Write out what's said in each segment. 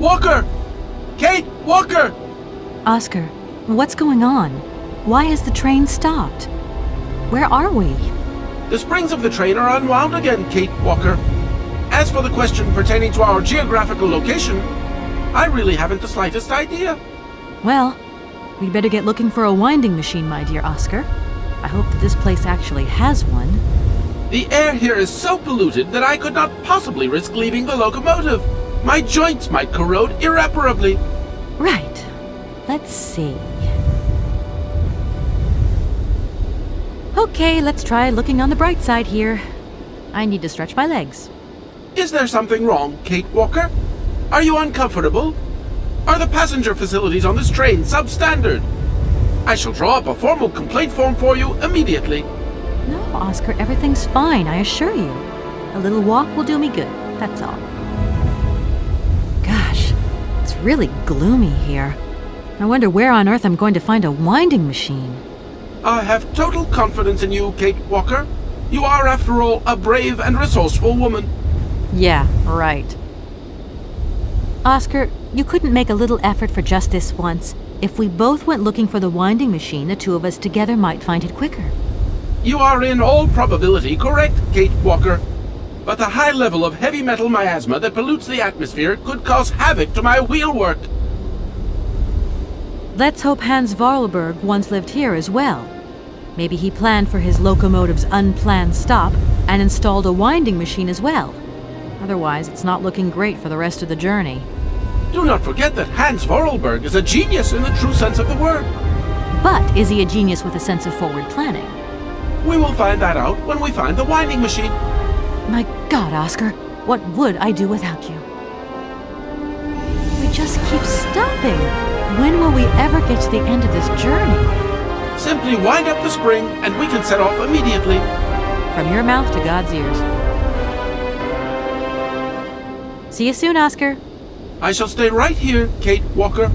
Walker! Kate Walker! Oscar, what's going on? Why has the train stopped? Where are we? The springs of the train are unwound again, Kate Walker. As for the question pertaining to our geographical location, I really haven't the slightest idea. Well, we'd better get looking for a winding machine, my dear Oscar. I hope that this place actually has one. The air here is so polluted that I could not possibly risk leaving the locomotive. My joints might corrode irreparably. Right. Let's see. Okay, let's try looking on the bright side here. I need to stretch my legs. Is there something wrong, Kate Walker? Are you uncomfortable? Are the passenger facilities on this train substandard? I shall draw up a formal complaint form for you immediately. No, Oscar, everything's fine, I assure you. A little walk will do me good, that's all. Gosh, it's really gloomy here. I wonder where on earth I'm going to find a winding machine. I have total confidence in you, Kate Walker. You are, after all, a brave and resourceful woman. Yeah, right. Oscar, you couldn't make a little effort for just this once. If we both went looking for the winding machine, the two of us together might find it quicker. You are in all probability correct, Kate Walker. But the high level of heavy metal miasma that pollutes the atmosphere could cause havoc to my wheelwork. Let's hope Hans Vorarlberg once lived here as well. Maybe he planned for his locomotive's unplanned stop and installed a winding machine as well. Otherwise, it's not looking great for the rest of the journey. Do not forget that Hans Vorarlberg is a genius in the true sense of the word. But is he a genius with a sense of forward planning? We will find that out when we find the winding machine. My God, Oscar, what would I do without you? We just keep stopping. When will we ever get to the end of this journey? Simply wind up the spring and we can set off immediately. From your mouth to God's ears. See you soon, Oscar. I shall stay right here, Kate Walker.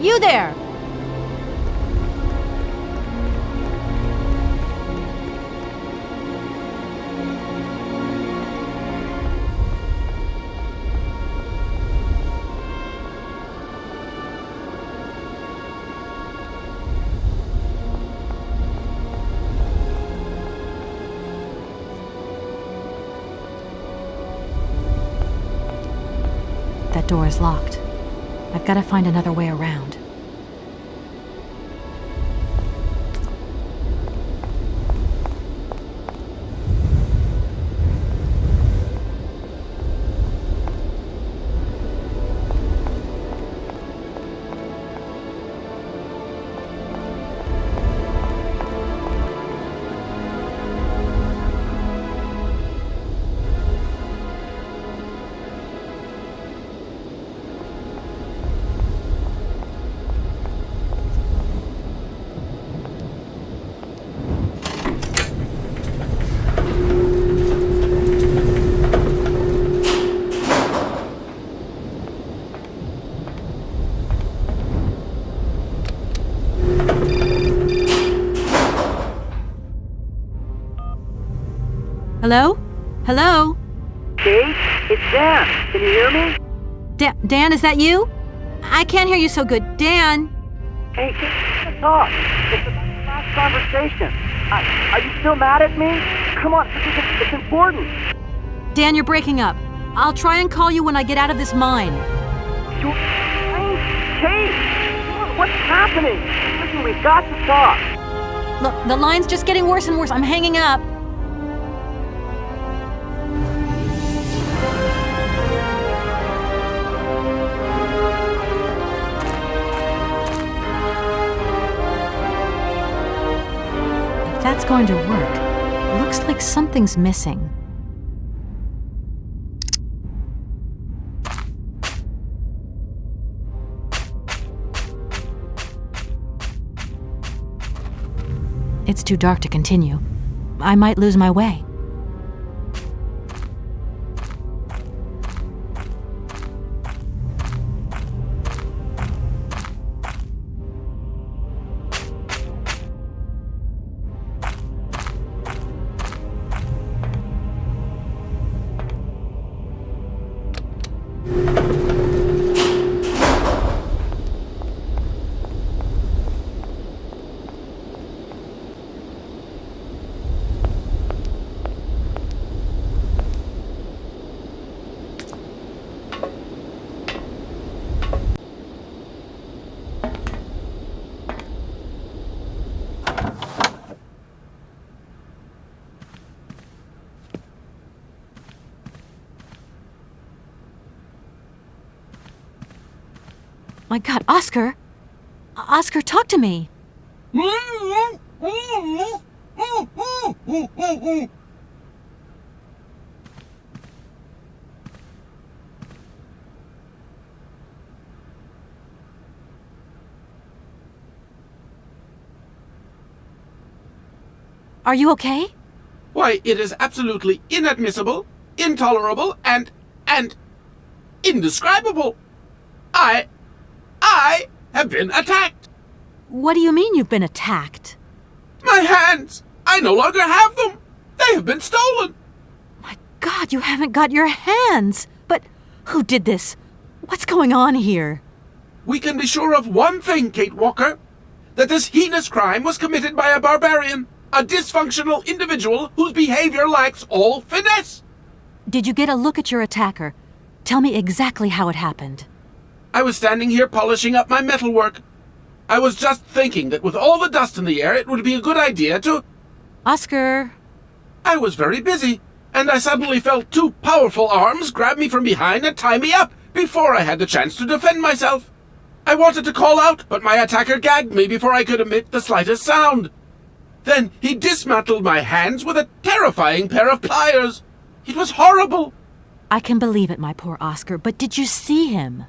You there! That door is locked. I've got to find another way around. Hello? Hello? Kate, it's Dan. Can you hear me? Dan, is that you? I can't hear you so good. Dan! Hey, Kate, let's talk. It's about the last conversation. Are you still mad at me? Come on, it's important. Dan, you're breaking up. I'll try and call you when I get out of this mine. Kate! What's happening? Listen, we've got to talk. Look, the line's just getting worse and worse. I'm hanging up. If that's going to work, it looks like something's missing. It's too dark to continue. I might lose my way. My God, Oscar! Oscar, talk to me! Are you okay? Why, it is absolutely inadmissible, intolerable, and indescribable. I have been attacked. What do you mean you've been attacked? My hands! I no longer have them. They have been stolen. My God, you haven't got your hands! But who did this? What's going on here? We can be sure of one thing, Kate Walker. That this heinous crime was committed by a barbarian. A dysfunctional individual whose behavior lacks all finesse. Did you get a look at your attacker? Tell me exactly how it happened. I was standing here polishing up my metalwork. I was just thinking that with all the dust in the air, it would be a good idea to... Oscar! I was very busy, and I suddenly felt two powerful arms grab me from behind and tie me up before I had the chance to defend myself. I wanted to call out, but my attacker gagged me before I could emit the slightest sound. Then he dismantled my hands with a terrifying pair of pliers. It was horrible. I can believe it, my poor Oscar, but did you see him?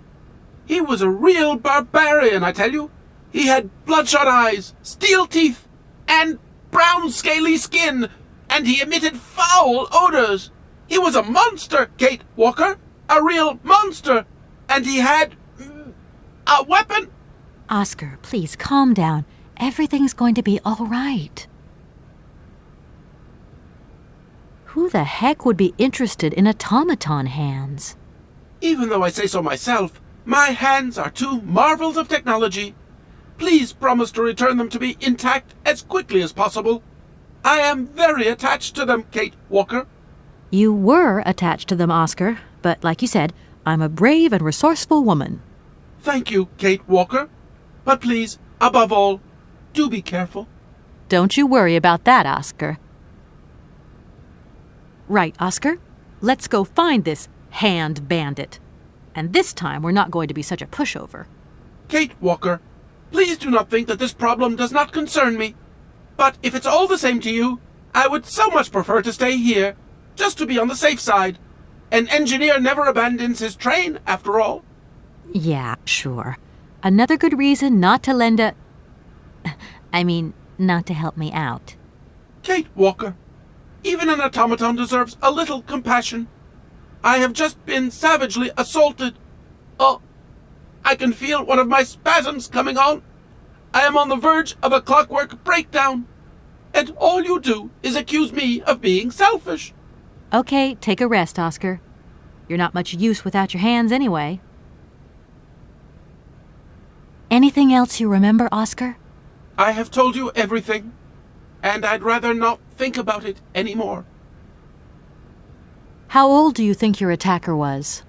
He was a real barbarian, I tell you. He had bloodshot eyes, steel teeth, and brown scaly skin, and he emitted foul odors. He was a monster, Kate Walker, a real monster, and he had a weapon. Oscar, please calm down. Everything's going to be all right. Who the heck would be interested in automaton hands? Even though I say so myself, my hands are two marvels of technology. Please promise to return them to me intact as quickly as possible. I am very attached to them, Kate Walker. You were attached to them, Oscar, but like you said, I'm a brave and resourceful woman. Thank you, Kate Walker. But please, above all, do be careful. Don't you worry about that, Oscar. Right, Oscar. Let's go find this hand bandit. And this time we're not going to be such a pushover. Kate Walker, please do not think that this problem does not concern me. But if it's all the same to you, I would so much prefer to stay here, just to be on the safe side. An engineer never abandons his train, after all. Yeah, sure. Another good reason not to lend a... not to help me out. Kate Walker, even an automaton deserves a little compassion. I have just been savagely assaulted. Oh, I can feel one of my spasms coming on. I am on the verge of a clockwork breakdown. And all you do is accuse me of being selfish. Okay, take a rest, Oscar. You're not much use without your hands anyway. Anything else you remember, Oscar? I have told you everything, and I'd rather not think about it anymore. How old do you think your attacker was?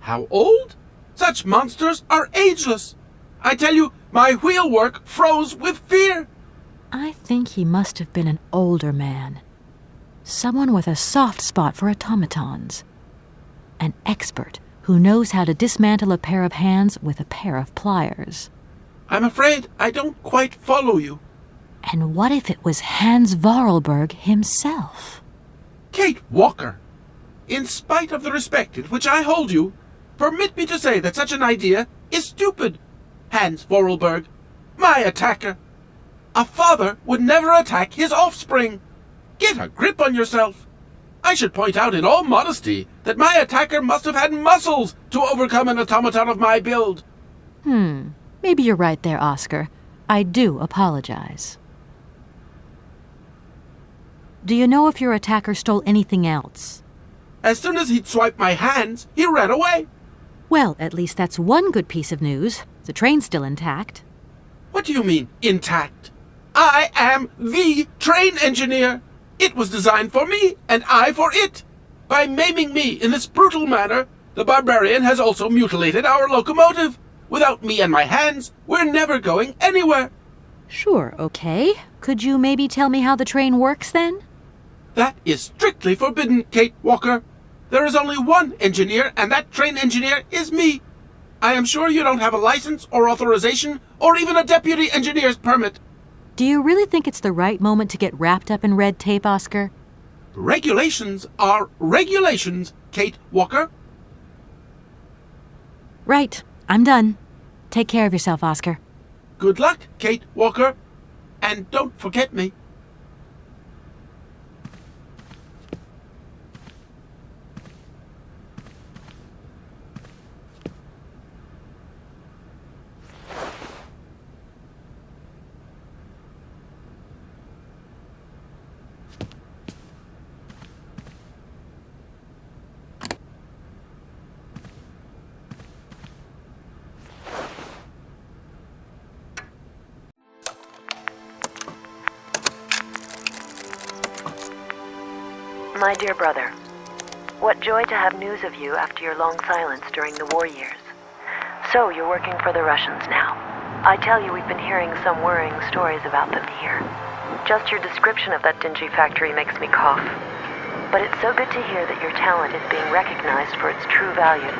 How old? Such monsters are ageless. I tell you, my wheelwork froze with fear. I think he must have been an older man. Someone with a soft spot for automatons. An expert who knows how to dismantle a pair of hands with a pair of pliers. I'm afraid I don't quite follow you. And what if it was Hans Vorarlberg himself? Kate Walker, in spite of the respect in which I hold you, permit me to say that such an idea is stupid. Hans Vorarlberg, my attacker. A father would never attack his offspring. Get a grip on yourself. I should point out in all modesty that my attacker must have had muscles to overcome an automaton of my build. Maybe you're right there, Oscar. I do apologize. Do you know if your attacker stole anything else? As soon as he'd swiped my hands, he ran away. Well, at least that's one good piece of news. The train's still intact. What do you mean, intact? I am the train engineer. It was designed for me, and I for it. By maiming me in this brutal manner, the barbarian has also mutilated our locomotive. Without me and my hands, we're never going anywhere. Sure, okay. Could you maybe tell me how the train works, then? That is strictly forbidden, Kate Walker. There is only one engineer, and that train engineer is me. I am sure you don't have a license or authorization or even a deputy engineer's permit. Do you really think it's the right moment to get wrapped up in red tape, Oscar? Regulations are regulations, Kate Walker. Right. I'm done. Take care of yourself, Oscar. Good luck, Kate Walker. And don't forget me. My dear brother, what joy to have news of you after your long silence during the war years. So, you're working for the Russians now. I tell you, we've been hearing some worrying stories about them here. Just your description of that dingy factory makes me cough. But it's so good to hear that your talent is being recognized for its true value,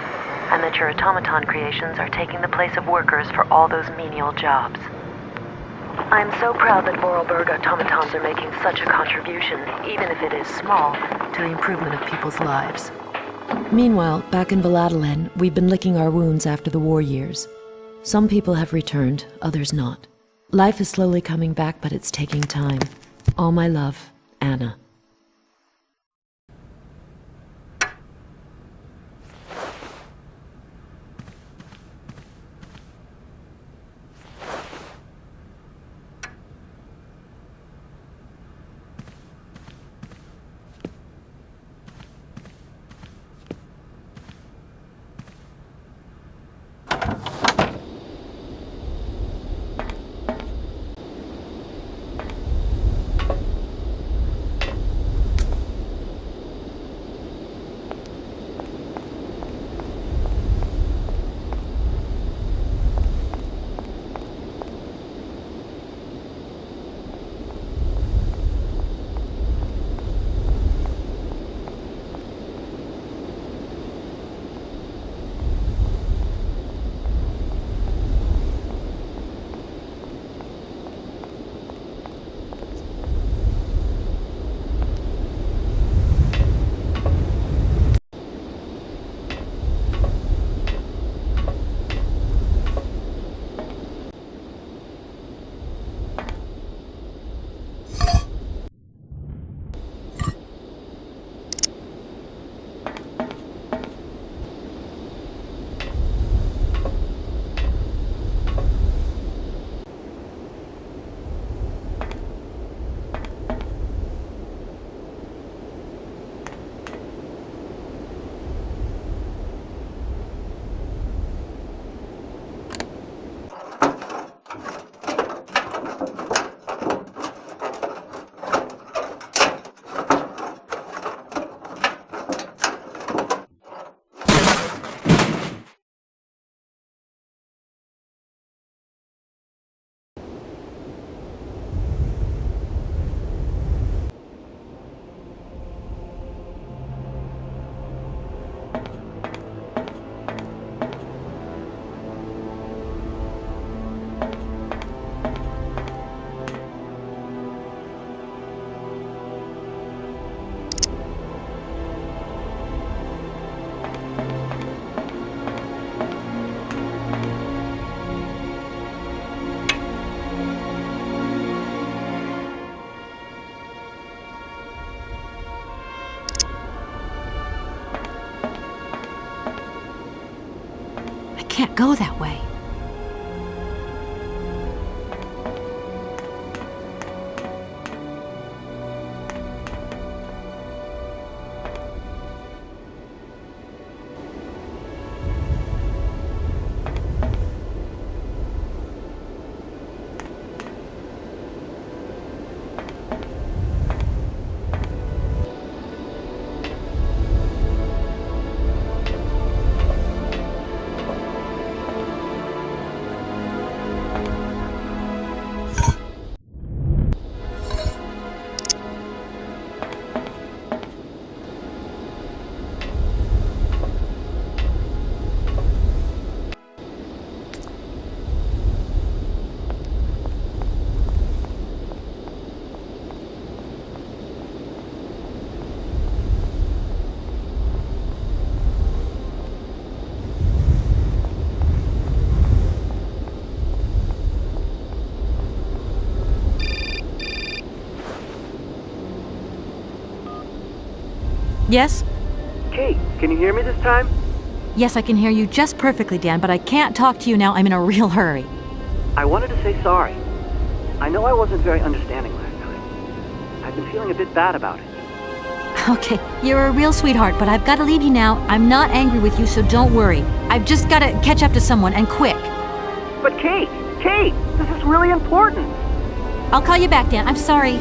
and that your automaton creations are taking the place of workers for all those menial jobs. I am so proud that Vorarlberg automatons are making such a contribution, even if it is small, to the improvement of people's lives. Meanwhile, back in Valladolid, we've been licking our wounds after the war years. Some people have returned, others not. Life is slowly coming back, but it's taking time. All my love, Anna. can't go that way. Yes? Kate, can you hear me this time? Yes, I can hear you just perfectly, Dan, but I can't talk to you now. I'm in a real hurry. I wanted to say sorry. I know I wasn't very understanding last time. I've been feeling a bit bad about it. Okay, you're a real sweetheart, but I've got to leave you now. I'm not angry with you, so don't worry. I've just got to catch up to someone, and quick. But Kate, this is really important. I'll call you back, Dan. I'm sorry.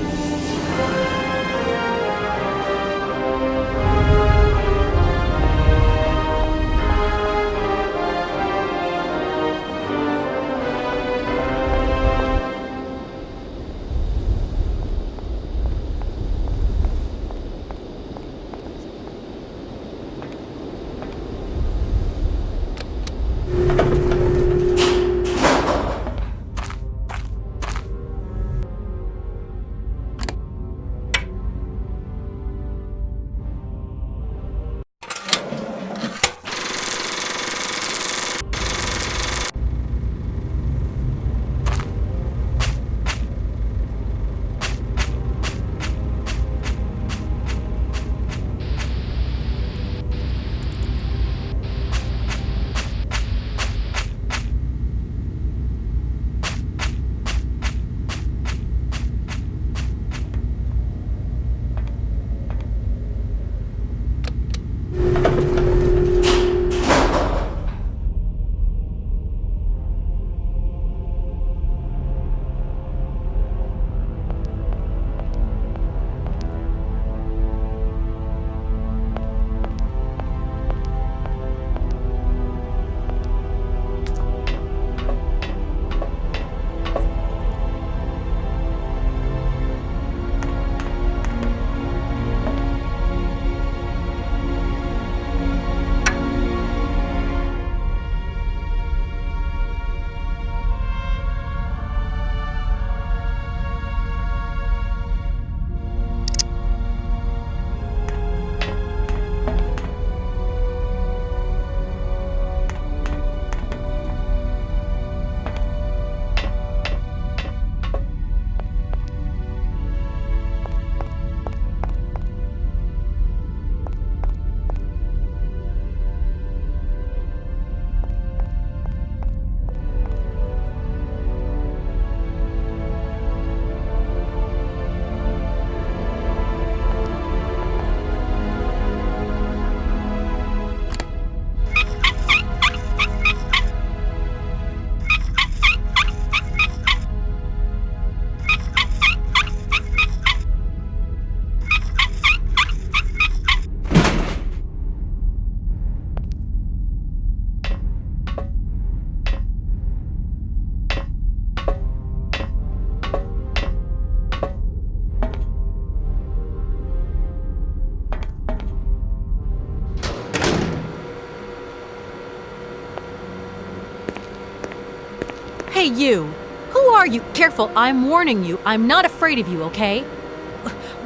Hey, you! Who are you? Careful, I'm warning you. I'm not afraid of you, okay?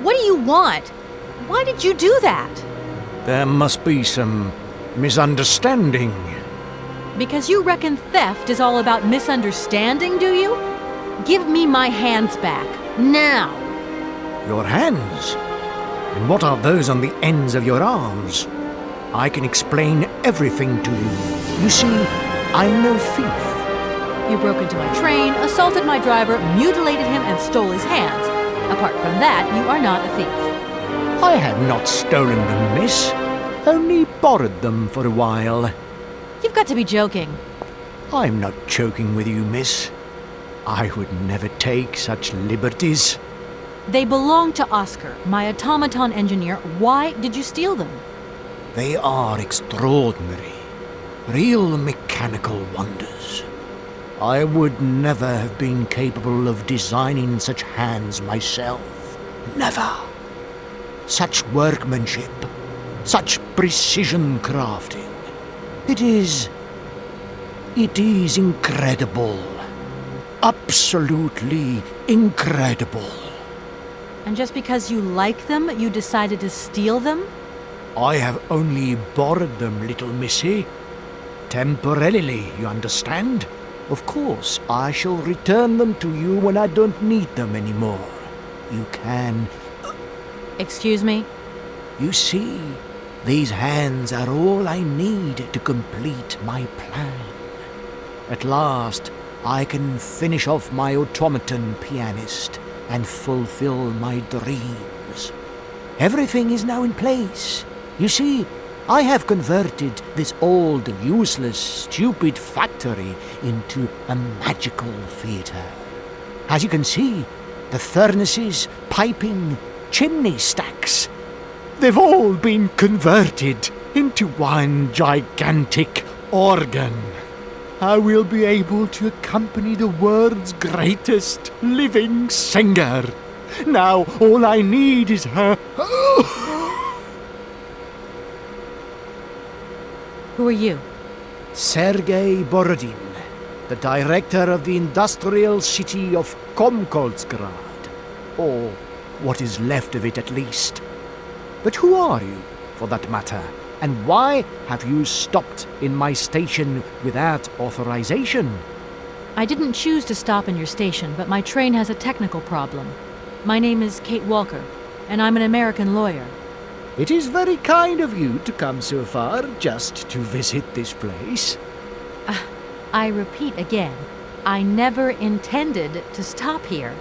What do you want? Why did you do that? There must be some misunderstanding. Because you reckon theft is all about misunderstanding, do you? Give me my hands back. Now! Your hands? And what are those on the ends of your arms? I can explain everything to you. You see, I'm no thief. You broke into my train, assaulted my driver, mutilated him, and stole his hands. Apart from that, you are not a thief. I have not stolen them, miss. Only borrowed them for a while. You've got to be joking. I'm not joking with you, miss. I would never take such liberties. They belong to Oscar, my automaton engineer. Why did you steal them? They are extraordinary. Real mechanical wonders. I would never have been capable of designing such hands myself. Never. Such workmanship. Such precision crafting. It is incredible. Absolutely incredible. And just because you like them, you decided to steal them? I have only borrowed them, little missy. Temporarily, you understand? Of course, I shall return them to you when I don't need them anymore. You can... Excuse me? You see, these hands are all I need to complete my plan. At last, I can finish off my automaton pianist and fulfill my dreams. Everything is now in place. You see, I have converted this old, useless, stupid factory into a magical theatre. As you can see, the furnaces, piping, chimney stacks, they've all been converted into one gigantic organ. I will be able to accompany the world's greatest living singer. Now all I need is her... Who are you? Sergei Borodin, the director of the industrial city of Komkolzgrad. Or what is left of it at least. But who are you, for that matter? And why have you stopped in my station without authorization? I didn't choose to stop in your station, but my train has a technical problem. My name is Kate Walker, and I'm an American lawyer. It is very kind of you to come so far just to visit this place. I repeat again, I never intended to stop here.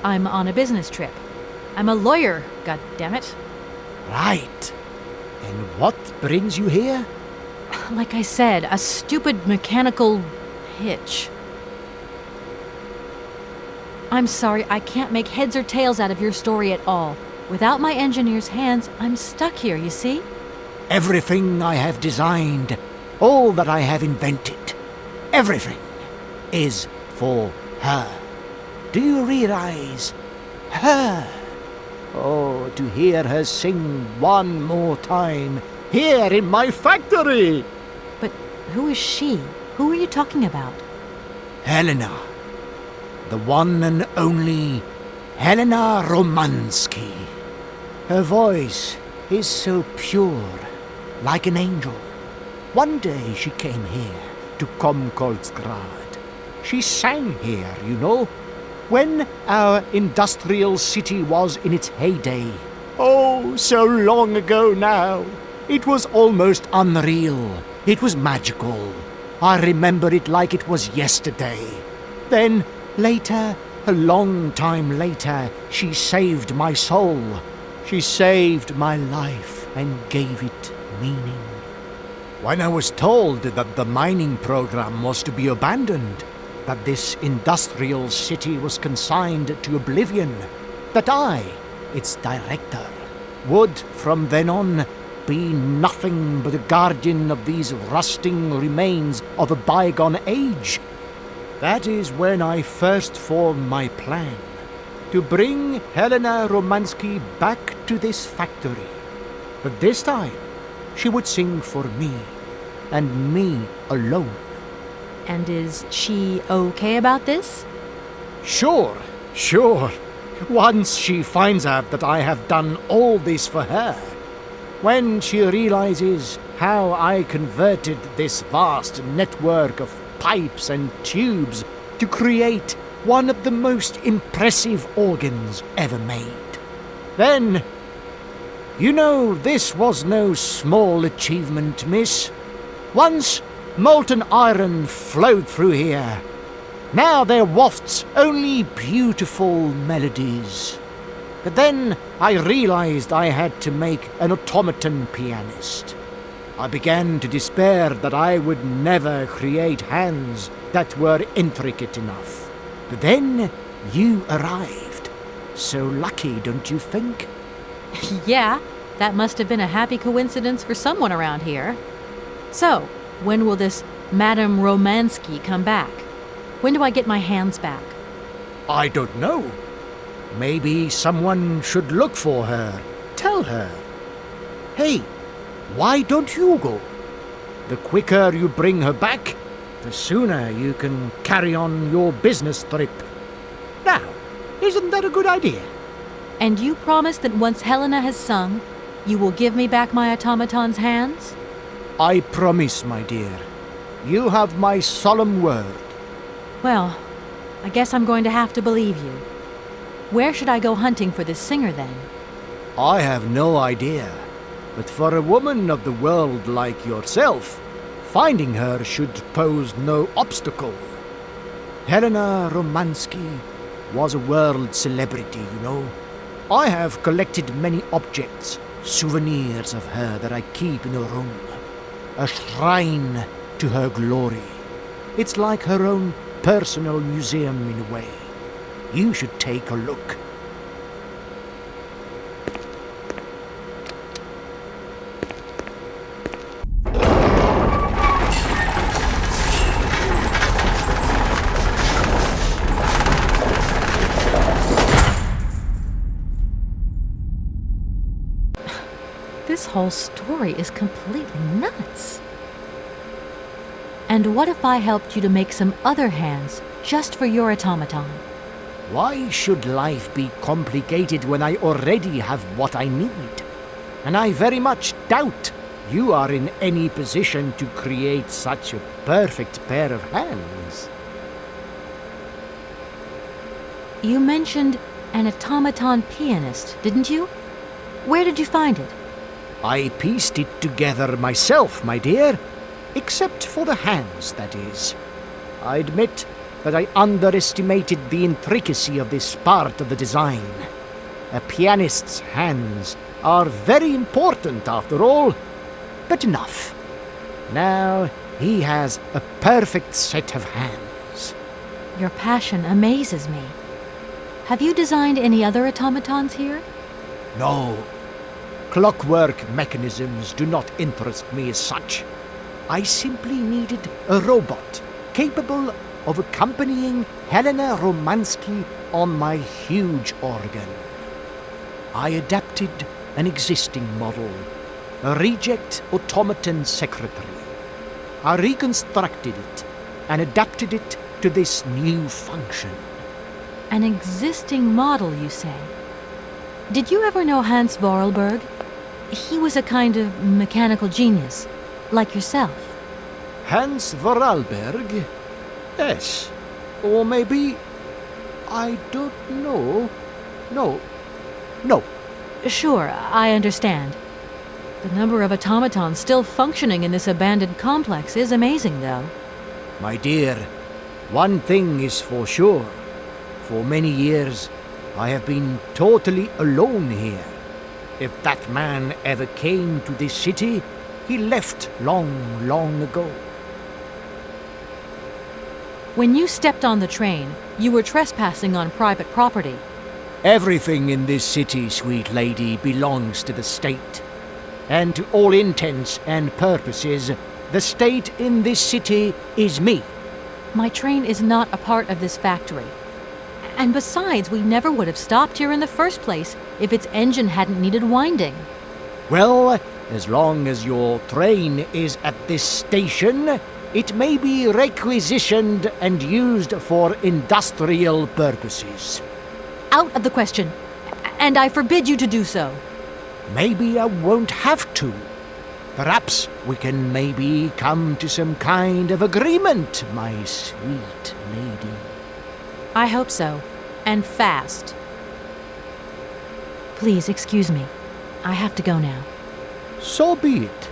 I'm on a business trip. I'm a lawyer, goddammit. Right. And what brings you here? Like I said, a stupid mechanical hitch. I'm sorry, I can't make heads or tails out of your story at all. Without my engineer's hands, I'm stuck here, you see? Everything I have designed, all that I have invented, everything is for her. Do you realize? Her. Oh, to hear her sing one more time, here in my factory! But who is she? Who are you talking about? Helena. The one and only Helena Romansky. Her voice is so pure, like an angel. One day she came here, to Komkolzgrad. She sang here, you know, when our industrial city was in its heyday. Oh, so long ago now. It was almost unreal. It was magical. I remember it like it was yesterday. Then, later, a long time later, she saved my soul. She saved my life and gave it meaning. When I was told that the mining program was to be abandoned, that this industrial city was consigned to oblivion, that I, its director, would from then on be nothing but a guardian of these rusting remains of a bygone age, that is when I first formed my plan. To bring Helena Romansky back to this factory. But this time, she would sing for me, and me alone. And is she okay about this? Sure. Once she finds out that I have done all this for her, when she realizes how I converted this vast network of pipes and tubes to create one of the most impressive organs ever made. Then, you know, this was no small achievement, miss. Once molten iron flowed through here. Now there wafts only beautiful melodies. But then I realized I had to make an automaton pianist. I began to despair that I would never create hands that were intricate enough. But then you arrived. So lucky, don't you think? Yeah, that must have been a happy coincidence for someone around here. So, when will this Madame Romansky come back? When do I get my hands back? I don't know. Maybe someone should look for her. Tell her. Hey, why don't you go? The quicker you bring her back, the sooner you can carry on your business trip. Now, isn't that a good idea? And you promise that once Helena has sung, you will give me back my automaton's hands? I promise, my dear. You have my solemn word. Well, I guess I'm going to have to believe you. Where should I go hunting for this singer, then? I have no idea. But for a woman of the world like yourself, finding her should pose no obstacle. Helena Romansky was a world celebrity, you know. I have collected many objects, souvenirs of her that I keep in a room. A shrine to her glory. It's like her own personal museum in a way. You should take a look. This whole story is completely nuts. And what if I helped you to make some other hands just for your automaton? Why should life be complicated when I already have what I need? And I very much doubt you are in any position to create such a perfect pair of hands. You mentioned an automaton pianist, didn't you? Where did you find it? I pieced it together myself, my dear. Except for the hands, that is. I admit that I underestimated the intricacy of this part of the design. A pianist's hands are very important, after all. But enough. Now he has a perfect set of hands. Your passion amazes me. Have you designed any other automatons here? No. Clockwork mechanisms do not interest me as such. I simply needed a robot capable of accompanying Helena Romansky on my huge organ. I adapted an existing model, a reject automaton secretary. I reconstructed it and adapted it to this new function. An existing model, you say? Did you ever know Hans Vorarlberg? He was a kind of mechanical genius, like yourself. Hans Vorarlberg? Yes. Or maybe... I don't know. No. Sure, I understand. The number of automatons still functioning in this abandoned complex is amazing, though. My dear, one thing is for sure. For many years, I have been totally alone here. If that man ever came to this city, he left long ago. When you stepped on the train, you were trespassing on private property. Everything in this city, sweet lady, belongs to the state. And to all intents and purposes, the state in this city is me. My train is not a part of this factory. And besides, we never would have stopped here in the first place if its engine hadn't needed winding. Well, as long as your train is at this station, it may be requisitioned and used for industrial purposes. Out of the question. And I forbid you to do so. Maybe I won't have to. Perhaps we can maybe come to some kind of agreement, my sweet lady. I hope so. And fast. Please excuse me. I have to go now. So be it.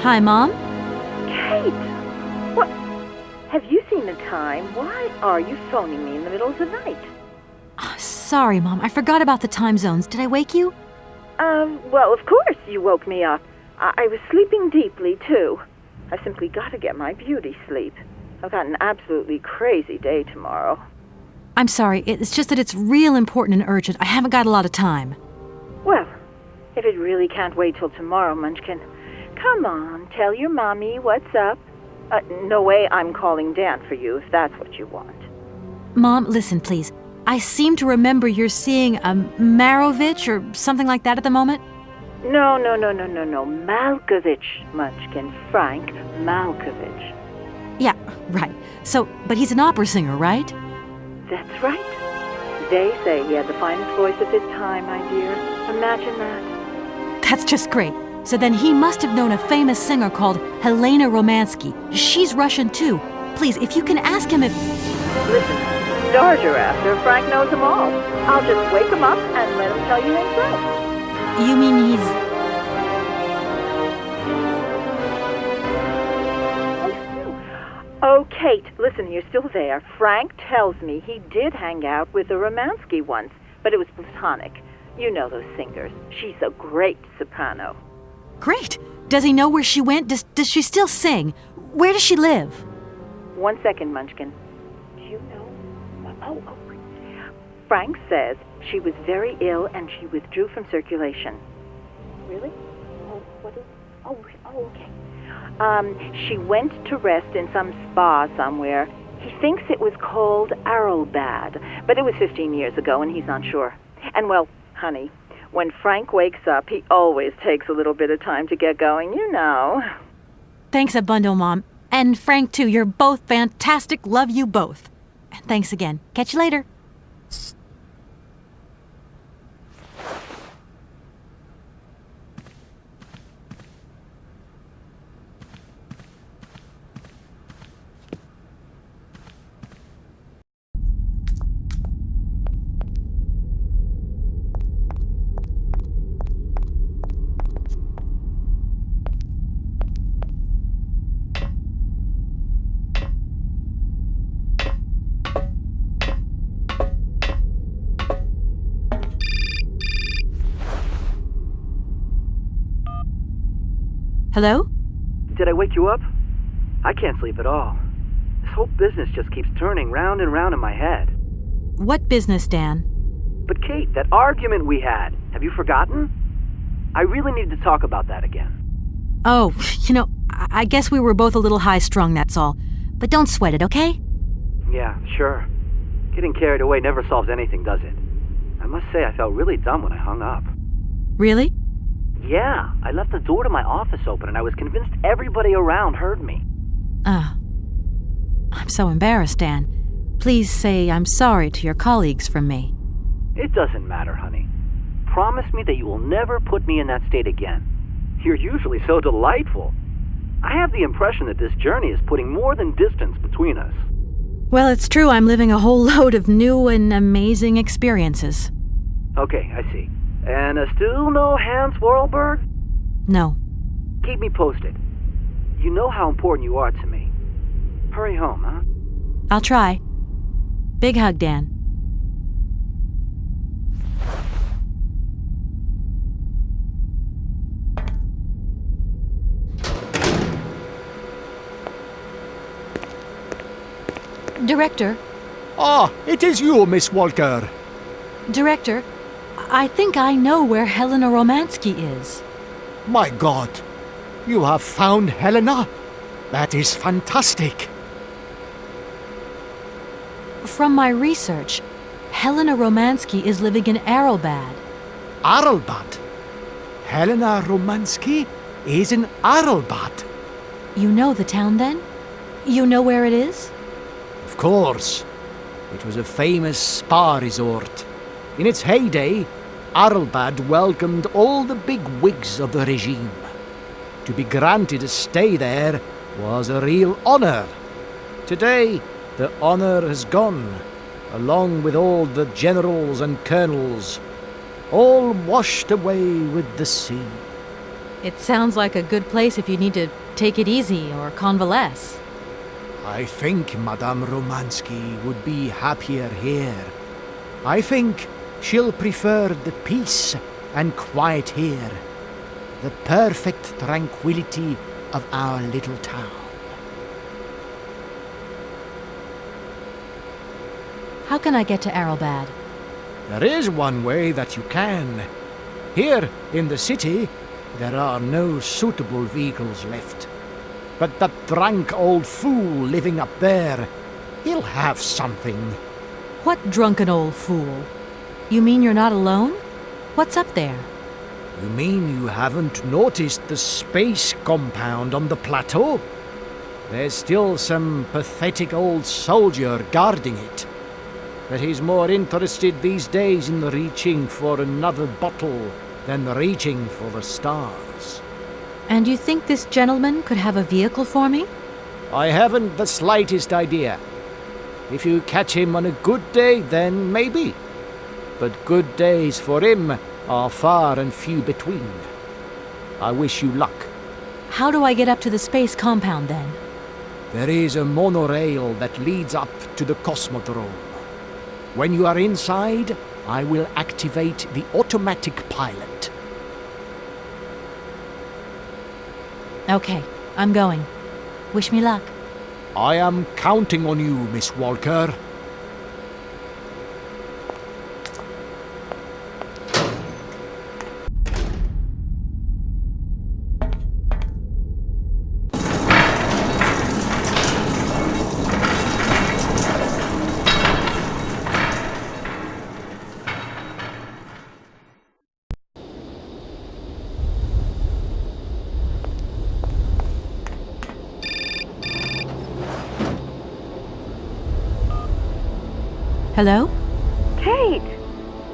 Hi, Mom. Kate! What? Have you seen the time? Why are you phoning me in the middle of the night? Sorry, Mom. I forgot about the time zones. Did I wake you? Well, of course you woke me up. I was sleeping deeply, too. I've simply got to get my beauty sleep. I've got an absolutely crazy day tomorrow. I'm sorry. It's just that it's real important and urgent. I haven't got a lot of time. Well, if it really can't wait till tomorrow, Munchkin, come on, tell your mommy what's up. No way I'm calling Dan for you if that's what you want. Mom, listen, please. I seem to remember you're seeing a Marovich or something like that at the moment. No. Malkovich, Munchkin. Frank Malkovich. Yeah, right. So, but he's an opera singer, right? That's right. They say he had the finest voice of his time, my dear. Imagine that. That's just great. So then he must have known a famous singer called Helena Romansky. She's Russian too. Please, if you can ask him if... Listen, stars you're after. Frank knows them all. I'll just wake him up and let him tell you himself. You mean he's... Oh, Kate, listen, you're still there. Frank tells me he did hang out with the Romansky once, but it was platonic. You know those singers. She's a great soprano. Great. Does he know where she went? Does she still sing? Where does she live? 1 second, Munchkin. Do you know? Oh. Frank says she was very ill and she withdrew from circulation. Really? Oh, what is... Oh, okay. She went to rest in some spa somewhere. He thinks it was called Arlbad, but it was 15 years ago and he's not sure. And well, honey, when Frank wakes up, he always takes a little bit of time to get going, you know. Thanks a bundle, Mom. And Frank, too. You're both fantastic. Love you both. And thanks again. Catch you later. Hello? Did I wake you up? I can't sleep at all. This whole business just keeps turning round and round in my head. What business, Dan? But Kate, that argument we had, have you forgotten? I really need to talk about that again. Oh, I guess we were both a little high-strung, that's all. But don't sweat it, okay? Yeah, sure. Getting carried away never solves anything, does it? I must say I felt really dumb when I hung up. Really? Yeah, I left the door to my office open and I was convinced everybody around heard me. I'm so embarrassed, Dan. Please say I'm sorry to your colleagues from me. It doesn't matter, honey. Promise me that you will never put me in that state again. You're usually so delightful. I have the impression that this journey is putting more than distance between us. Well, it's true I'm living a whole load of new and amazing experiences. Okay, I see. And still no Hans Worlberg? No. Keep me posted. You know how important you are to me. Hurry home, huh? I'll try. Big hug, Dan. Director. Ah, it is you, Miss Walker. Director, I think I know where Helena Romansky is. My God, you have found Helena? That is fantastic. From my research, Helena Romansky is living in Arlbad. Arlbad? Helena Romansky is in Arlbad. You know the town, then? You know where it is? Of course. It was a famous spa resort. In its heyday, Arlbad welcomed all the big wigs of the regime. To be granted a stay there was a real honor. Today, the honor has gone, along with all the generals and colonels, all washed away with the sea. It sounds like a good place if you need to take it easy or convalesce. I think Madame Romansky would be happier here. I think she'll prefer the peace and quiet here. The perfect tranquility of our little town. How can I get to Arrowbad? There is one way that you can. Here in the city, there are no suitable vehicles left. But that drunk old fool living up there, he'll have something. What drunken old fool? You mean you're not alone? What's up there? You mean you haven't noticed the space compound on the plateau? There's still some pathetic old soldier guarding it. But he's more interested these days in reaching for another bottle than reaching for the stars. And you think this gentleman could have a vehicle for me? I haven't the slightest idea. If you catch him on a good day, then maybe. But good days for him are far and few between. I wish you luck. How do I get up to the space compound then? There is a monorail that leads up to the Cosmodrome. When you are inside, I will activate the automatic pilot. Okay, I'm going. Wish me luck. I am counting on you, Miss Walker. Hello? Kate!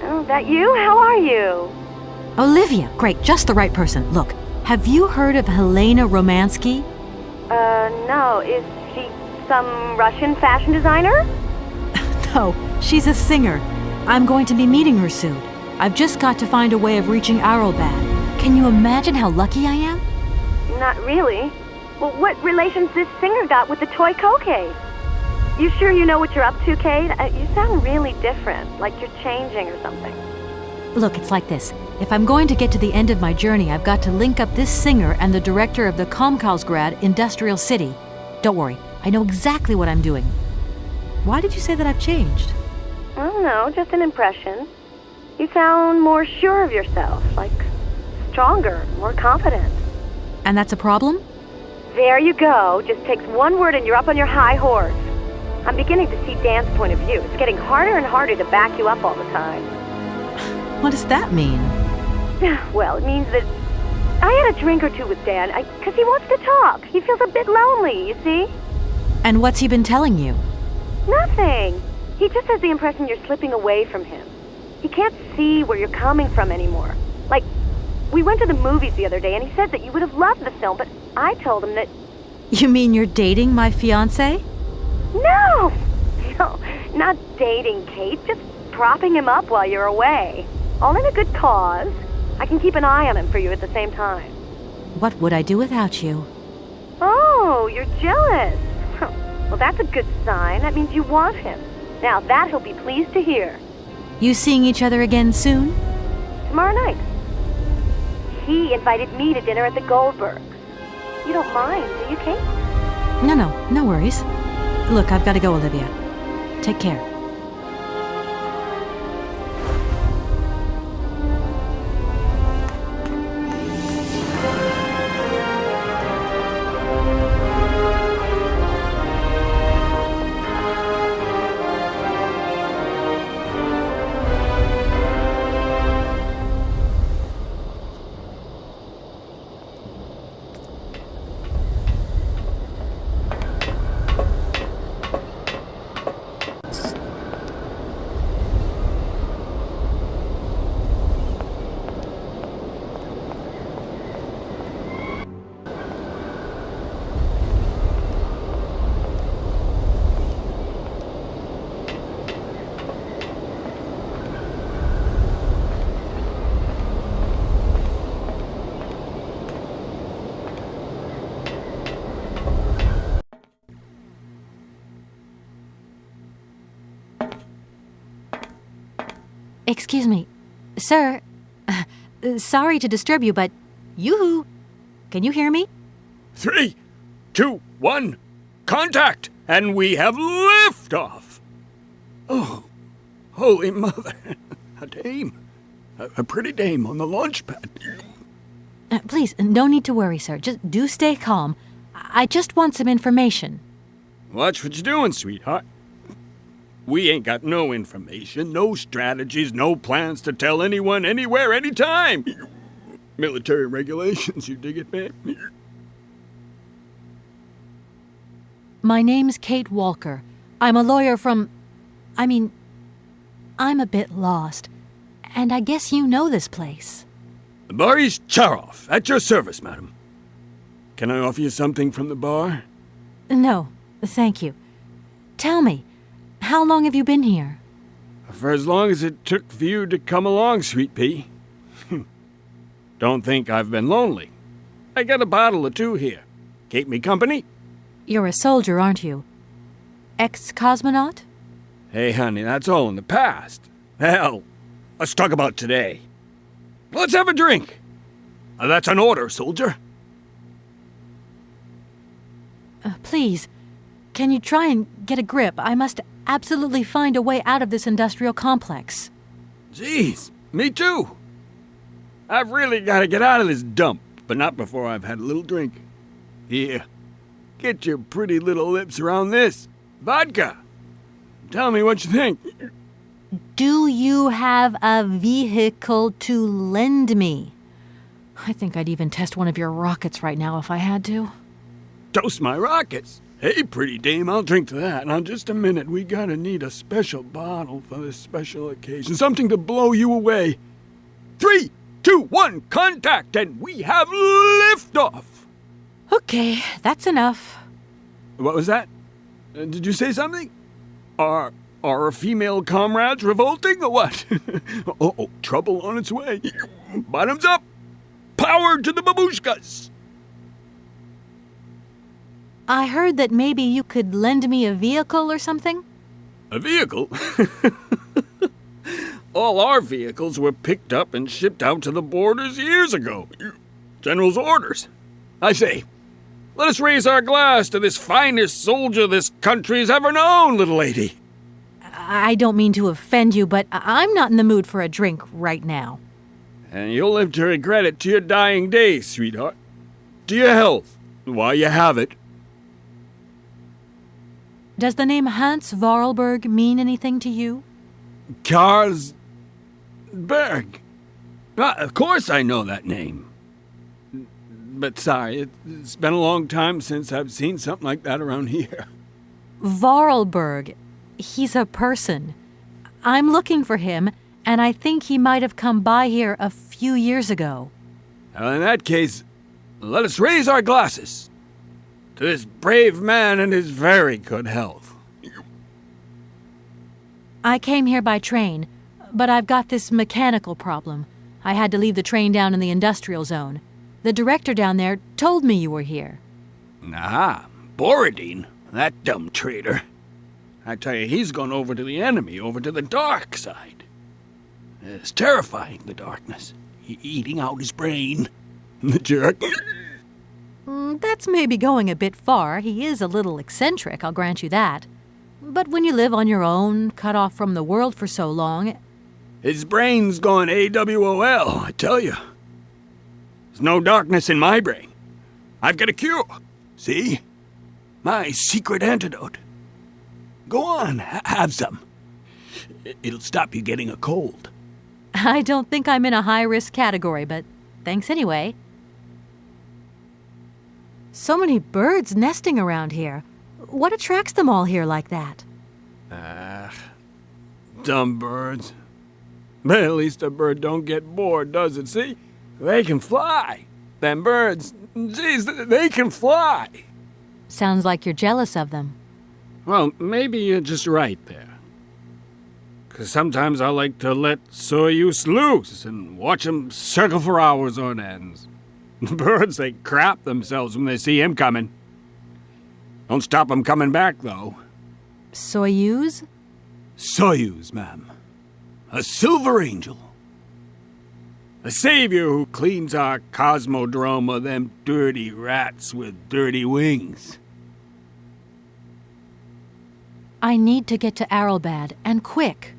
Oh, that you? How are you? Olivia! Great, just the right person. Look, have you heard of Helena Romansky? No. Is she some Russian fashion designer? No, she's a singer. I'm going to be meeting her soon. I've just got to find a way of reaching Arrowbad. Can you imagine how lucky I am? Not really. Well, what relation's this singer got with the toy case? You sure you know what you're up to, Kate? You sound really different, like you're changing or something. Look, it's like this. If I'm going to get to the end of my journey, I've got to link up this singer and the director of the Komkolzgrad Industrial City. Don't worry, I know exactly what I'm doing. Why did you say that I've changed? I don't know, just an impression. You sound more sure of yourself, like stronger, more confident. And that's a problem? There you go. Just takes one word and you're up on your high horse. I'm beginning to see Dan's point of view. It's getting harder and harder to back you up all the time. What does that mean? Well, it means that I had a drink or two with Dan, because he wants to talk. He feels a bit lonely, you see? And what's he been telling you? Nothing. He just has the impression you're slipping away from him. He can't see where you're coming from anymore. Like, we went to the movies the other day, and he said that you would have loved the film, but I told him that... You mean you're dating my fiancé? No, not dating, Kate. Just propping him up while you're away. All in a good cause. I can keep an eye on him for you at the same time. What would I do without you? Oh, you're jealous. Well, that's a good sign. That means you want him. Now, that he'll be pleased to hear. You seeing each other again soon? Tomorrow night. He invited me to dinner at the Goldbergs. You don't mind, do you, Kate? No worries. Look, I've got to go, Olivia. Take care. Excuse me. Sir, sorry to disturb you, but yoo-hoo. Can you hear me? 3, 2, 1, contact! And we have liftoff! Oh, holy mother. A dame. A pretty dame on the launch pad. Please, no need to worry, sir. Just do stay calm. I just want some information. Watch what you're doing, sweetheart. We ain't got no information, no strategies, no plans to tell anyone, anywhere, anytime. Military regulations, you dig it, man? My name's Kate Walker. I'm a lawyer from... I'm a bit lost. And I guess you know this place. Boris Charov, at your service, madam. Can I offer you something from the bar? No, thank you. Tell me, how long have you been here? For as long as it took for you to come along, sweet pea. Don't think I've been lonely. I got a bottle or two here. Keep me company? You're a soldier, aren't you? Ex-cosmonaut? Hey, honey, that's all in the past. Hell, let's talk about today. Let's have a drink. That's an order, soldier. Please, can you try and get a grip? I must absolutely find a way out of this industrial complex. Jeez, me too. I've really got to get out of this dump, but not before I've had a little drink. Here, get your pretty little lips around this. Vodka. Tell me what you think. Do you have a vehicle to lend me? I think I'd even test one of your rockets right now if I had to. Toast my rockets. Hey, pretty dame, I'll drink to that. Now, just a minute. We gotta need a special bottle for this special occasion. Something to blow you away. 3, 2, 1, contact, and we have liftoff. Okay, that's enough. What was that? Did you say something? Are our female comrades revolting or what? Oh, trouble on its way. Bottoms up. Power to the babushkas. I heard that maybe you could lend me a vehicle or something? A vehicle? All our vehicles were picked up and shipped out to the borders years ago. General's orders. I say, let us raise our glass to this finest soldier this country's ever known, little lady. I don't mean to offend you, but I'm not in the mood for a drink right now. And you'll live to regret it to your dying days, sweetheart. To your health, while you have it. Does the name Hans Vorarlberg mean anything to you? Karlsberg. Of course I know that name. But sorry, it's been a long time since I've seen something like that around here. Vorarlberg. He's a person. I'm looking for him, and I think he might have come by here a few years ago. Well, in that case, let us raise our glasses to this brave man and his very good health. I came here by train, but I've got this mechanical problem. I had to leave the train down in the industrial zone. The director down there told me you were here. Ah, Borodine, that dumb traitor. I tell you, he's gone over to the enemy, over to the dark side. It's terrifying, the darkness. Eating out his brain. The jerk. That's maybe going a bit far. He is a little eccentric, I'll grant you that. But when you live on your own, cut off from the world for so long... His brain's gone AWOL, I tell you. There's no darkness in my brain. I've got a cure. See? My secret antidote. Go on, have some. It'll stop you getting a cold. I don't think I'm in a high-risk category, but thanks anyway. So many birds nesting around here. What attracts them all here like that? Dumb birds. But at least a bird don't get bored, does it? See? They can fly. Them birds, geez, they can fly. Sounds like you're jealous of them. Well, maybe you're just right there. 'Cause sometimes I like to let Soyuz loose and watch 'em circle for hours on ends. The birds, they crap themselves when they see him coming. Don't stop 'em coming back, though. Soyuz? Soyuz, ma'am. A silver angel. A savior who cleans our cosmodrome of them dirty rats with dirty wings. I need to get to Arrowbad, and quick.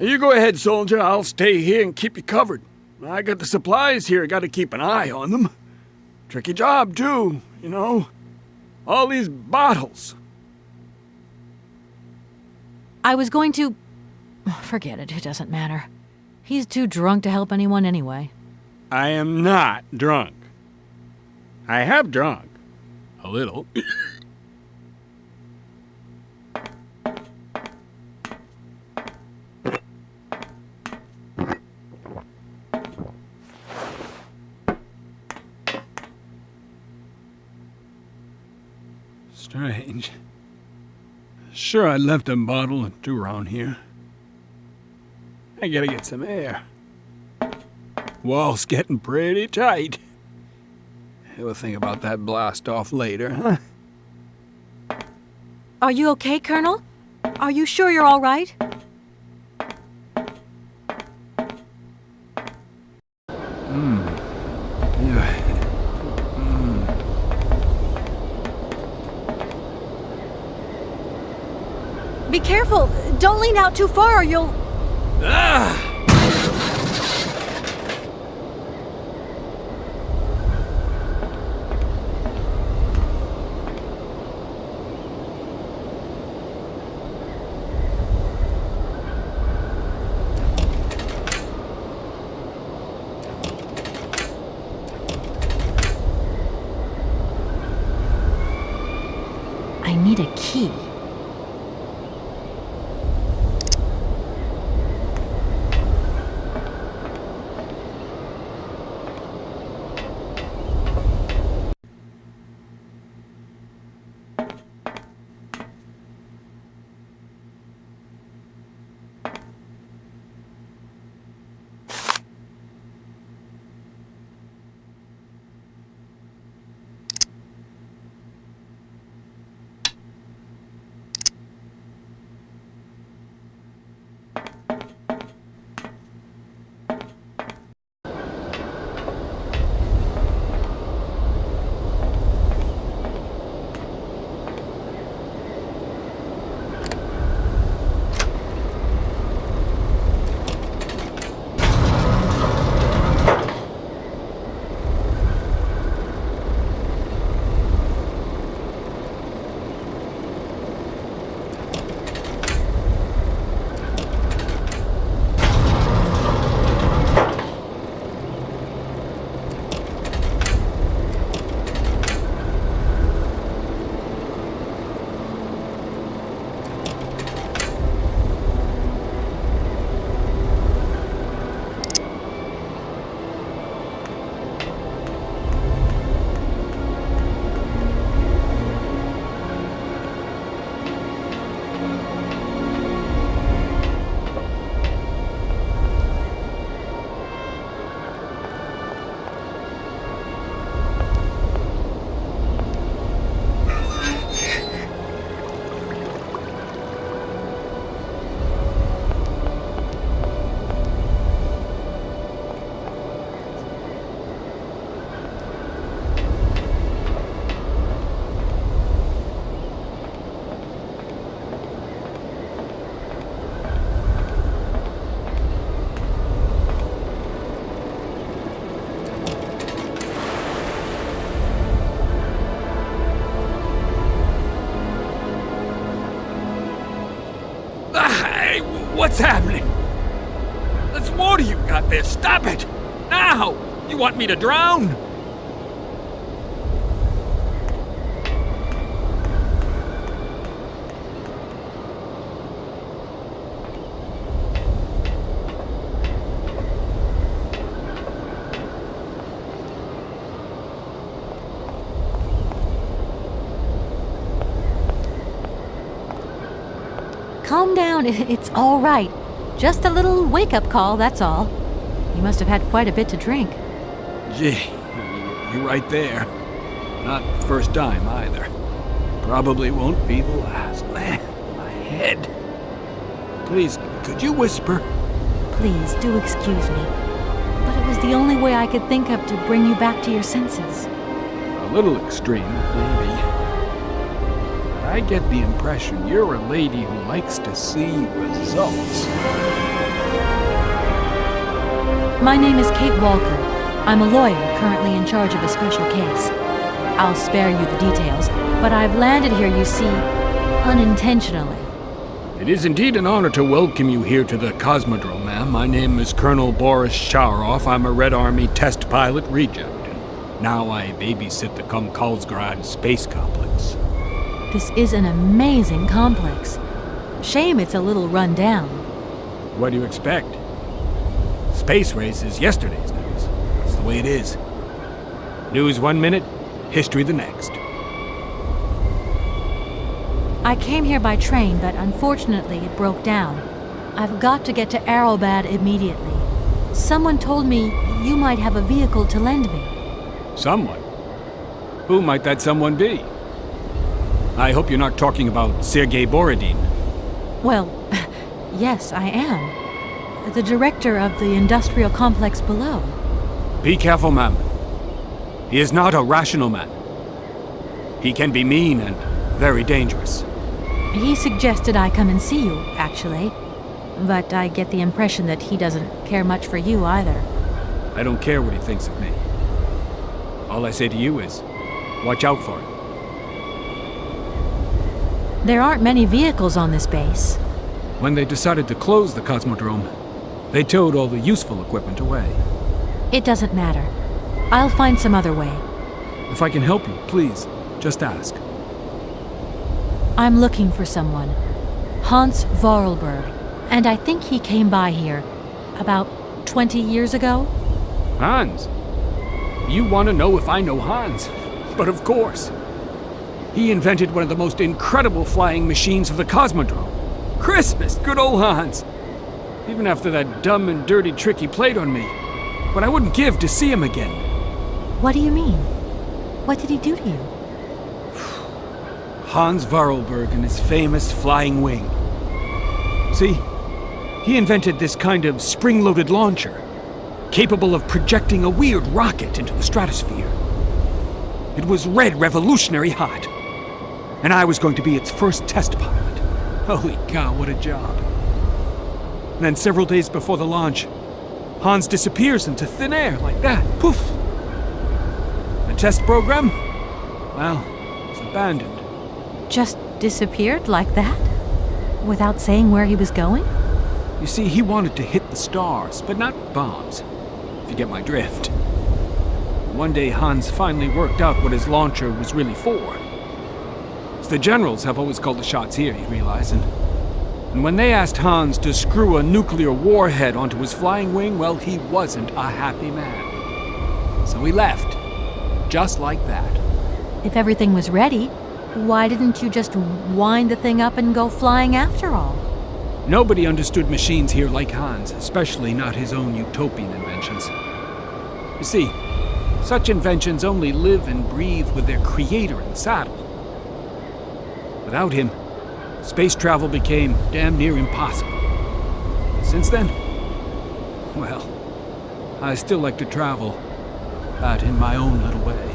You go ahead, soldier. I'll stay here and keep you covered. I got the supplies here. Gotta keep an eye on them. Tricky job, too, you know. All these bottles. I was going to... Forget it, it doesn't matter. He's too drunk to help anyone anyway. I am not drunk. I have drunk. A little. Strange. Sure, I left a bottle or two around here. I gotta get some air. Wall's getting pretty tight. We'll think about that blast off later, huh? Are you okay, Colonel? Are you sure you're all right? Yeah. Be careful! Don't lean out too far or you'll... Ah! I need a key. What's happening? That's water you got there. Stop it! Now! You want me to drown? Calm down, it's all right. Just a little wake-up call, that's all. You must have had quite a bit to drink. Gee, you're right there. Not the first time, either. Probably won't be the last. Man, my head. Please, could you whisper? Please, do excuse me. But it was the only way I could think of to bring you back to your senses. A little extreme, maybe. But I get the impression you're a lady who likes to see results. My name is Kate Walker. I'm a lawyer currently in charge of a special case. I'll spare you the details, but I've landed here, you see, unintentionally. It is indeed an honor to welcome you here to the Cosmodrome, ma'am. My name is Colonel Boris Sharoff. I'm a Red Army test pilot reject, and now I babysit the Komkolzgrad space complex. This is an amazing complex. Shame it's a little run down. What do you expect? Space race is yesterday's news. That's the way it is. News 1 minute, history the next. I came here by train, but unfortunately it broke down. I've got to get to Arrowbad immediately. Someone told me you might have a vehicle to lend me. Someone? Who might that someone be? I hope you're not talking about Sergei Borodin. Well, yes, I am. The director of the industrial complex below. Be careful, ma'am. He is not a rational man. He can be mean and very dangerous. He suggested I come and see you, actually. But I get the impression that he doesn't care much for you either. I don't care what he thinks of me. All I say to you is, watch out for him. There aren't many vehicles on this base. When they decided to close the Cosmodrome, they towed all the useful equipment away. It doesn't matter. I'll find some other way. If I can help you, please, just ask. I'm looking for someone. Hans Vorarlberg. And I think he came by here about 20 years ago. Hans? You want to know if I know Hans? But of course. He invented one of the most incredible flying machines of the Cosmodrome. Christmas, good old Hans. Even after that dumb and dirty trick he played on me. But I wouldn't give to see him again. What do you mean? What did he do to you? Hans Vorarlberg and his famous flying wing. See, he invented this kind of spring-loaded launcher, capable of projecting a weird rocket into the stratosphere. It was red revolutionary hot, and I was going to be its first test pilot. Holy cow, what a job. And then several days before the launch, Hans disappears into thin air like that. Poof! The test program? Well, it's abandoned. Just disappeared like that? Without saying where he was going? You see, he wanted to hit the stars, but not bombs, if you get my drift. One day, Hans finally worked out what his launcher was really for. It's the generals have always called the shots here, you realize, and when they asked Hans to screw a nuclear warhead onto his flying wing, well, he wasn't a happy man. So he left, just like that. If everything was ready, why didn't you just wind the thing up and go flying after all? Nobody understood machines here like Hans, especially not his own utopian inventions. You see, such inventions only live and breathe with their creator in the saddle. Without him, space travel became damn near impossible. Since then, well, I still like to travel, but in my own little way.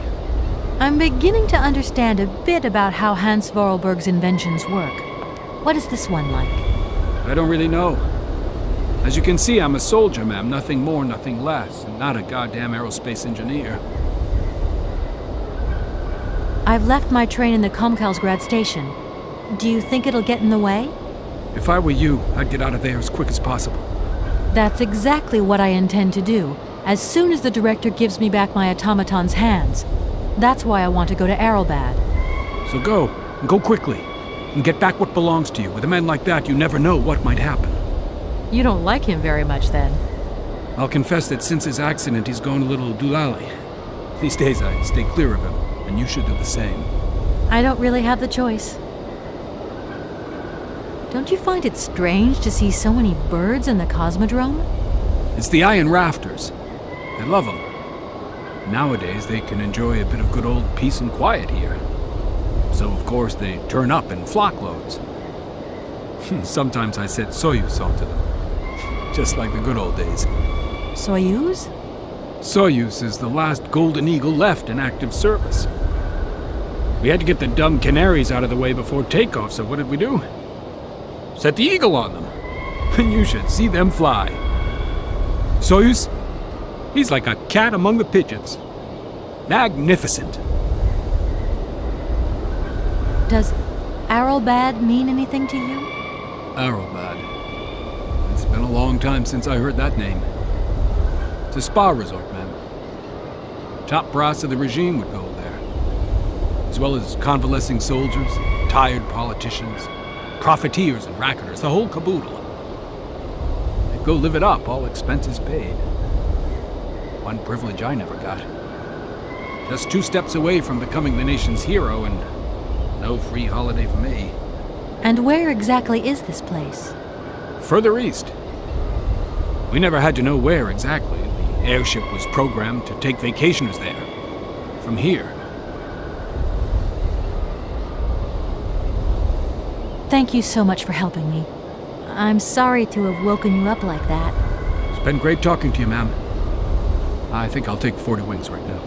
I'm beginning to understand a bit about how Hans Vorarlberg's inventions work. What is this one like? I don't really know. As you can see, I'm a soldier, ma'am. Nothing more, nothing less. And not a goddamn aerospace engineer. I've left my train in the Komkolzgrad station. Do you think it'll get in the way? If I were you, I'd get out of there as quick as possible. That's exactly what I intend to do, as soon as the director gives me back my automaton's hands. That's why I want to go to Arrowbad. So go, and go quickly, and get back what belongs to you. With a man like that, you never know what might happen. You don't like him very much, then? I'll confess that since his accident, he's gone a little doolally. These days, I stay clear of him, and you should do the same. I don't really have the choice. Don't you find it strange to see so many birds in the Cosmodrome? It's the iron rafters. They love them. Nowadays, they can enjoy a bit of good old peace and quiet here. So, of course, they turn up in flock loads. Sometimes I set soy sauce to them. just like the good old days. Soyuz? Soyuz is the last Golden Eagle left in active service. We had to get the dumb canaries out of the way before takeoff, so what did we do? Set the Eagle on them. And you should see them fly. Soyuz, he's like a cat among the pigeons. Magnificent. Does Arrowbad mean anything to you? Arrowbad. It's been a long time since I heard that name. It's a spa resort, man. Top brass of the regime would go there. As well as convalescing soldiers, tired politicians, profiteers and racketers, the whole caboodle. They'd go live it up, all expenses paid. One privilege I never got. Just 2 steps away from becoming the nation's hero, and no free holiday for me. And where exactly is this place? Further east. We never had to know where exactly. The airship was programmed to take vacationers there. From here. Thank you so much for helping me. I'm sorry to have woken you up like that. It's been great talking to you, ma'am. I think I'll take 40 wings right now.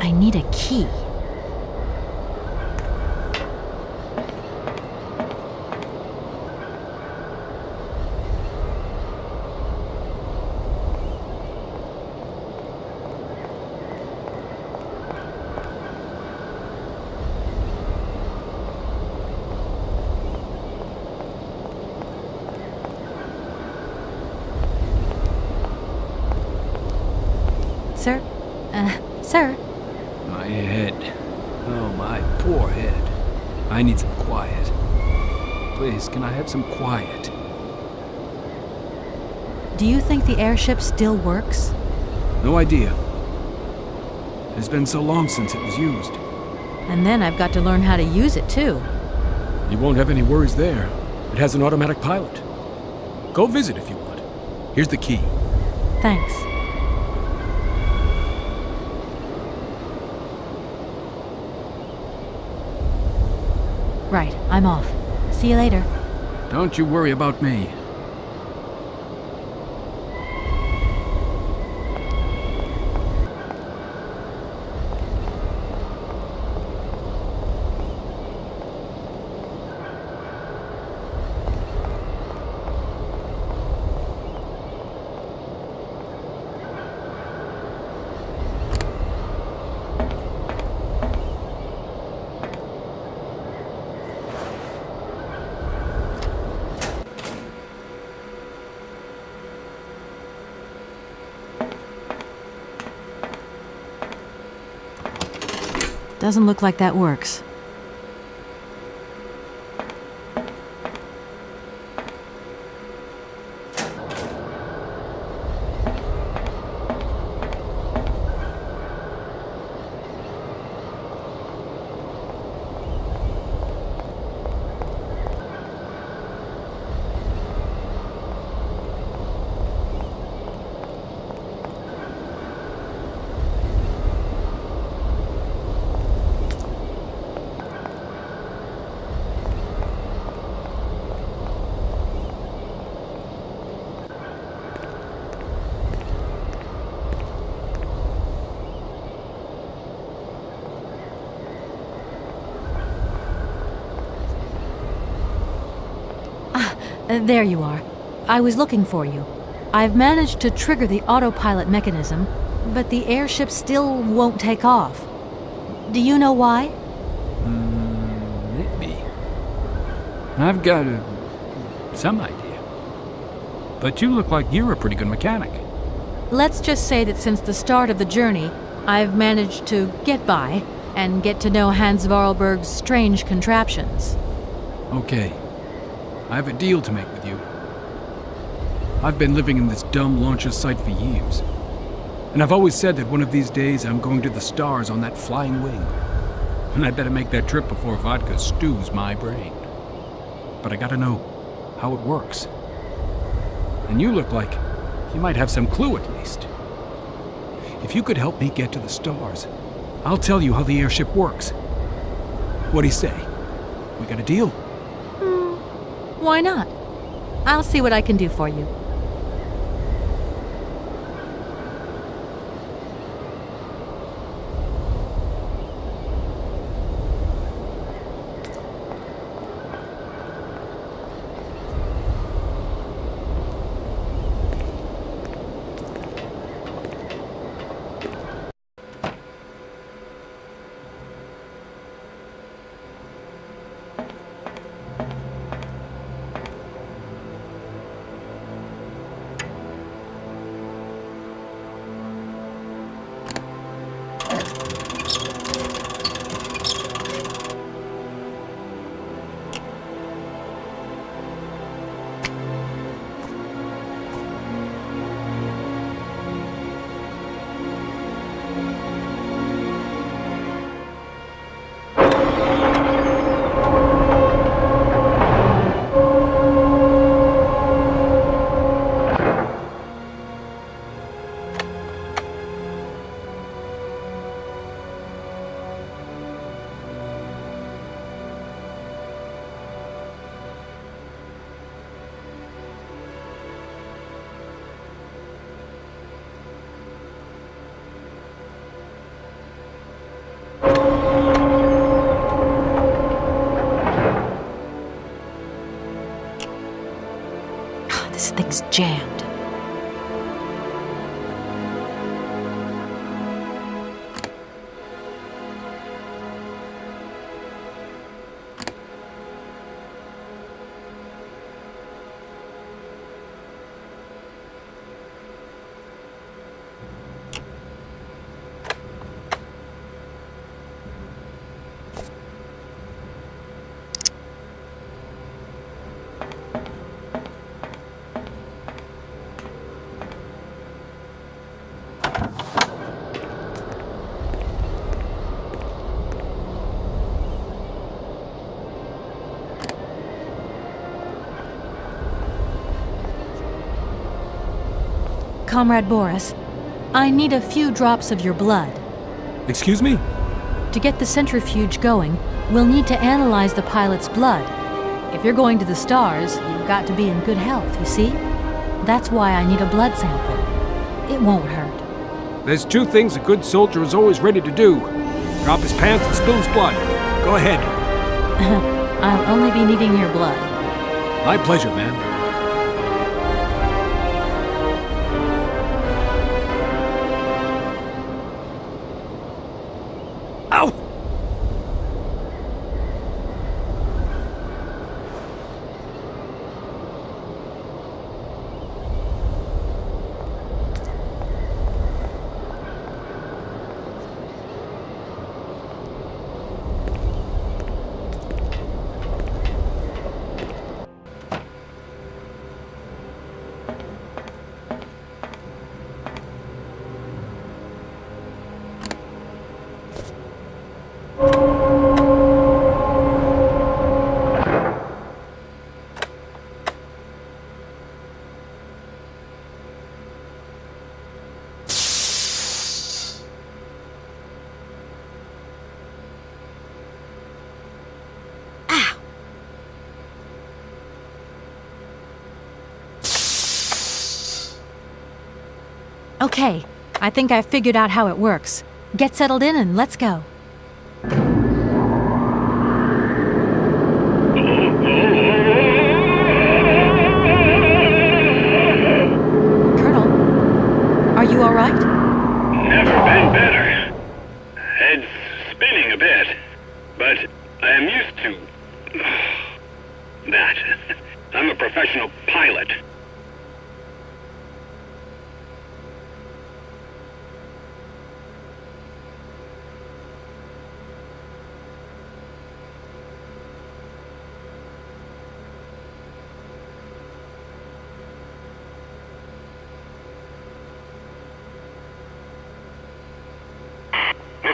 I need a key. Sir? Sir? My head. Oh, my poor head. I need some quiet. Please, can I have some quiet? Do you think the airship still works? No idea. It's been so long since it was used. And then I've got to learn how to use it, too. You won't have any worries there. It has an automatic pilot. Go visit if you want. Here's the key. Thanks. Right, I'm off. See you later. Don't you worry about me. Doesn't look like that works. There you are. I was looking for you. I've managed to trigger the autopilot mechanism, but the airship still won't take off. Do you know why? Maybe. I've got some idea. But you look like you're a pretty good mechanic. Let's just say that since the start of the journey, I've managed to get by and get to know Hans Vorarlberg's strange contraptions. Okay. I have a deal to make with you. I've been living in this dumb launcher site for years. And I've always said that one of these days I'm going to the stars on that flying wing. And I better make that trip before vodka stews my brain. But I gotta know how it works. And you look like you might have some clue at least. If you could help me get to the stars, I'll tell you how the airship works. What do you say? We got a deal? Why not? I'll see what I can do for you. This thing's jammed. Comrade Boris, I need a few drops of your blood. Excuse me? To get the centrifuge going, we'll need to analyze the pilot's blood. If you're going to the stars, you've got to be in good health, you see? That's why I need a blood sample. It won't hurt. There's two things a good soldier is always ready to do. Drop his pants and spill his blood. Go ahead. I'll only be needing your blood. My pleasure, ma'am. Ow! Okay, I think I've figured out how it works. Get settled in and let's go. Colonel, are you all right? Never been better. Head's spinning a bit, but I am used to that. I'm a professional pilot.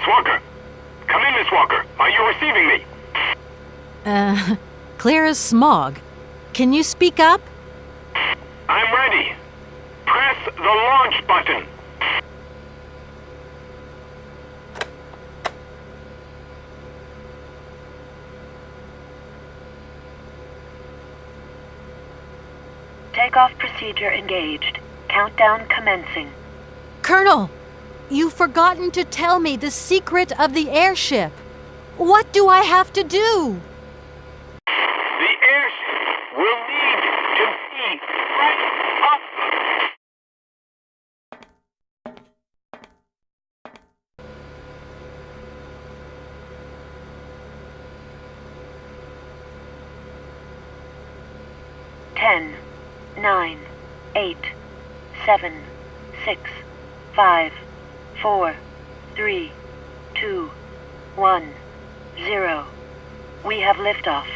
Miss Walker. Come in, Miss Walker. Are you receiving me? Clear as smog. Can you speak up? I'm ready. Press the launch button. Takeoff procedure engaged. Countdown commencing. Colonel, you've forgotten to tell me the secret of the airship. What do I have to do? The airship will need to be right up. Ten, 9, 8, 7, 6, 5, 4, 3, 2, 1, 0. We have liftoff.